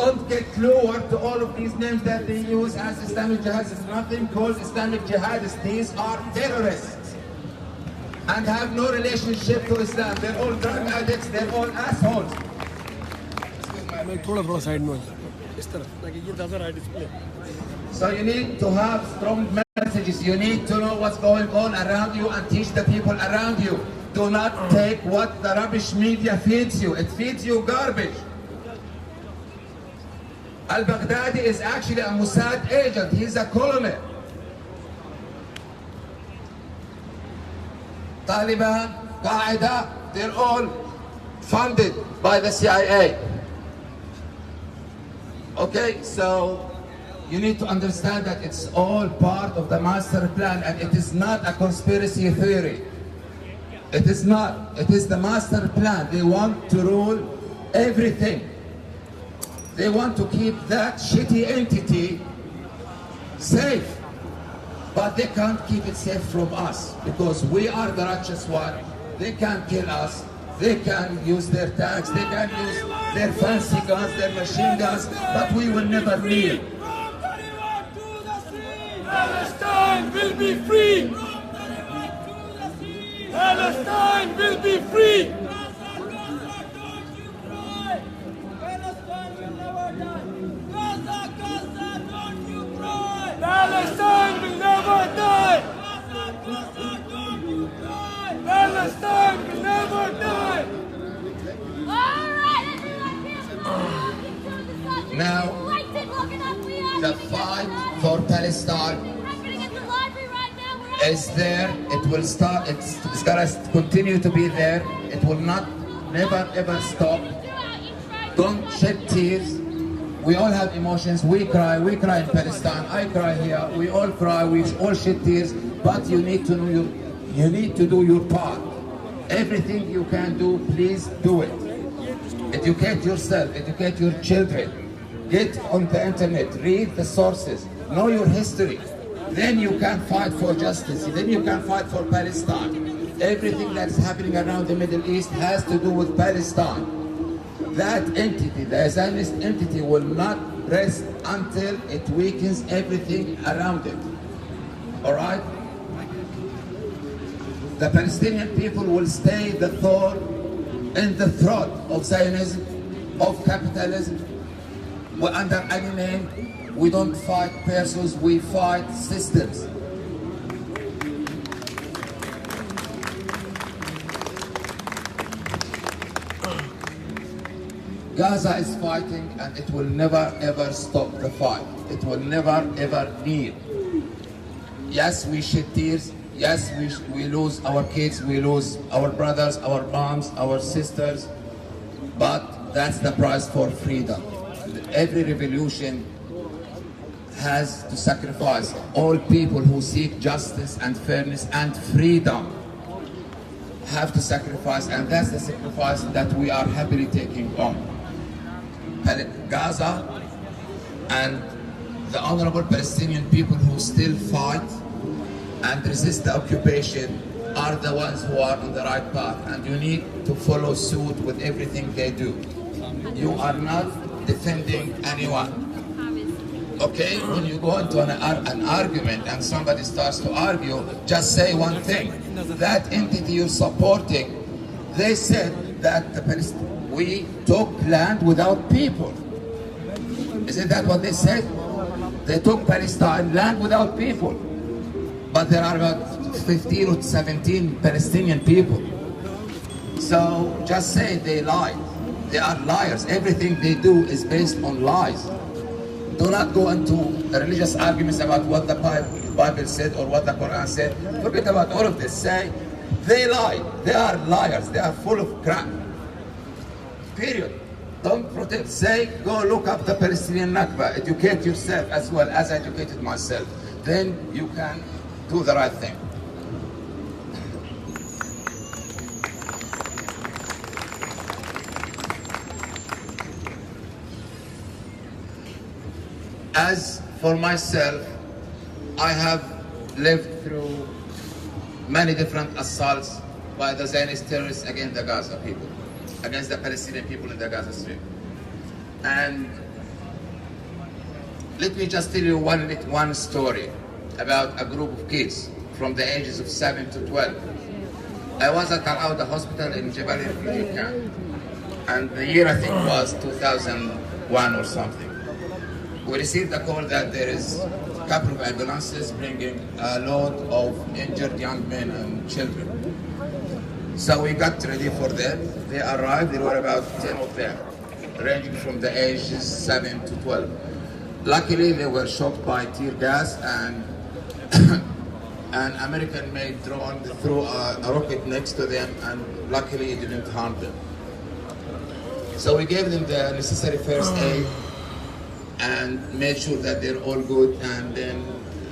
don't get lower to all of these names that they use as Islamic jihadists. There's nothing called Islamic jihadists. These are terrorists and have no relationship to Islam. They're all drug addicts, they're all assholes. So you need to have strong messages. You need to know what's going on around you and teach the people around you. Do not take what the rubbish media feeds you. It feeds you garbage. Al-Baghdadi is actually a Mossad agent. He's a colonel. Taliban, Qaeda, they're all funded by the CIA. Okay, so you need to understand that it's all part of the master plan, and it is not a conspiracy theory. It is not. It is the master plan. They want to rule everything. They want to keep that shitty entity safe. But they can't keep it safe from us because we are the righteous one. They can't kill us. They can use their tanks. They can use their fancy guns, their machine guns, but we will never kneel. Palestine will be free! Palestine will be free! Palestine will never die! Palestine will never die! Now, the fight for Palestine is there. It will start. It's gonna continue to be there. It will not, never ever stop. Don't shed tears. We all have emotions. We cry in Palestine. I cry here. We all cry. We all shed tears. But you need to know you need to do your part. Everything you can do, please do it. Educate yourself. Educate your children. Get on the internet. Read the sources. Know your history. Then you can fight for justice. Then you can fight for Palestine. Everything that is happening around the Middle East has to do with Palestine. That entity, the Zionist entity, will not rest until it weakens everything around it. All right? The Palestinian people will stay the thorn in the throat of Zionism, of capitalism. We're under any name. We don't fight persons, we fight systems. Gaza is fighting and it will never ever stop the fight. It will never ever kneel. Yes, we shed tears. Yes, we lose our kids, we lose our brothers, our moms, our sisters. But that's the price for freedom. Every revolution has to sacrifice. All people who seek justice and fairness and freedom have to sacrifice, and that's the sacrifice that we are happily taking on. Gaza and the honorable Palestinian people who still fight and resist the occupation are the ones who are on the right path, and you need to follow suit with everything they do. You are not defending anyone. Okay, when you go into an argument and somebody starts to argue, just say one thing. That entity you're supporting, they said that we took land without people. Isn't that what they said? They took Palestine land without people. But there are about 15 or 17 Palestinian people. So just say they lied. They are liars. Everything they do is based on lies. Do not go into religious arguments about what the Bible said or what the Quran said. Forget about all of this. Say, they lied. They are liars. They are full of crap. Period. Don't protect. Say, go look up the Palestinian Nakba. Educate yourself as well as I educated myself. Then you can do the right thing. As for myself, I have lived through many different assaults by the Zionist terrorists against the Gaza people, against the Palestinian people in the Gaza Strip. And Let me just tell you one story about a group of kids from the ages of 7 to 12. I was at Al-Quds hospital in Jebel refugee camp, and the year I think was 2001 or something. We received a call that there is a couple of ambulances bringing a load of injured young men and children. So we got ready for them. They arrived, there were about 10 of them, ranging from the ages 7 to 12. Luckily, they were shot by tear gas, and an American-made drone threw a rocket next to them, and luckily it didn't harm them. So we gave them the necessary first aid and made sure that they're all good, and then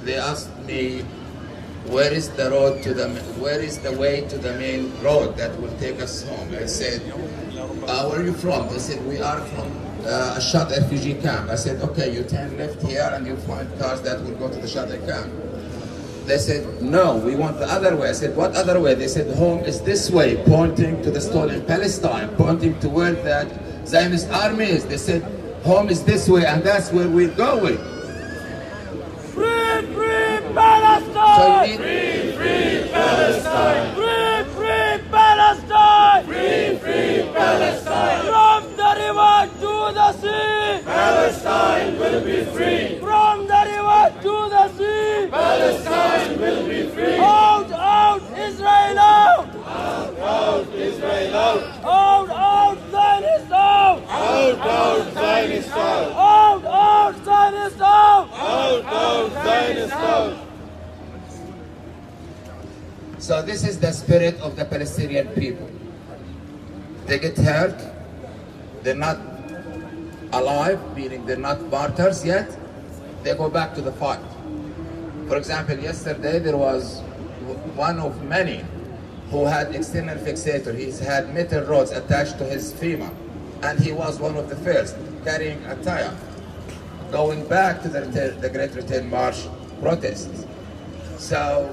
they asked me, where is the way to the main road that will take us home? I said, where are you from? They said, we are from a shelter refugee camp. I said, okay, you turn left here and you find cars that will go to the shelter camp. They said, no, we want the other way. I said, what other way? They said, home is this way, pointing to the stolen Palestine, pointing to where that Zionist army is. They said, home is this way, and that's where we're going. Free, free Palestine! So you need free, free Palestine! Free, free Palestine! Free, free Palestine! From the river to the sea! Palestine will be free! From the river to the sea! Palestine will be free! Out, out, Israel out! Out, out, Israel out! Out, out, Zionist out! Out, out, Zionist out! Out, out, Zionist out! Out, out, Zionist out! So this is the spirit of the Palestinian people. They get hurt, they're not alive, meaning they're not martyrs yet, they go back to the fight. For example, yesterday there was one of many who had external fixator. He's had metal rods attached to his femur, and he was one of the first, carrying a tire, going back to the Great Return March protests. So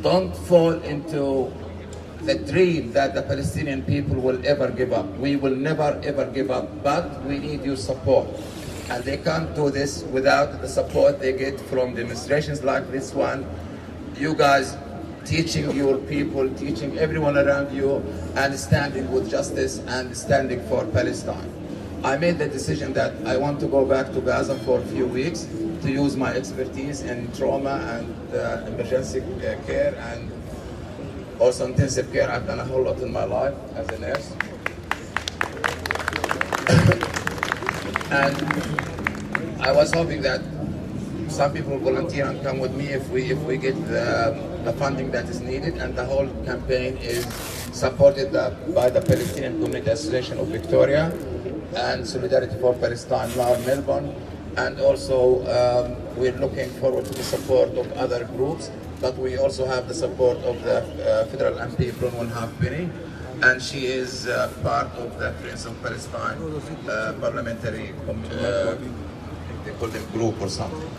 don't fall into the dream that the Palestinian people will ever give up. We will never ever give up, but we need your support. And they can't do this without the support they get from demonstrations like this one. You guys teaching your people, teaching everyone around you, and standing with justice and standing for Palestine. I made the decision that I want to go back to Gaza for a few weeks to use my expertise in trauma and emergency care and also intensive care. I've done a whole lot in my life as a nurse. And I was hoping that some people will volunteer and come with me if we get the funding that is needed. And the whole campaign is supported by the Palestinian Community Association of Victoria and Solidarity for Palestine, Melbourne. And also we're looking forward to the support of other groups, but we also have the support of the federal MP Bronwyn Halfpenny, and she is part of the Friends of Palestine parliamentary, they call them group or something.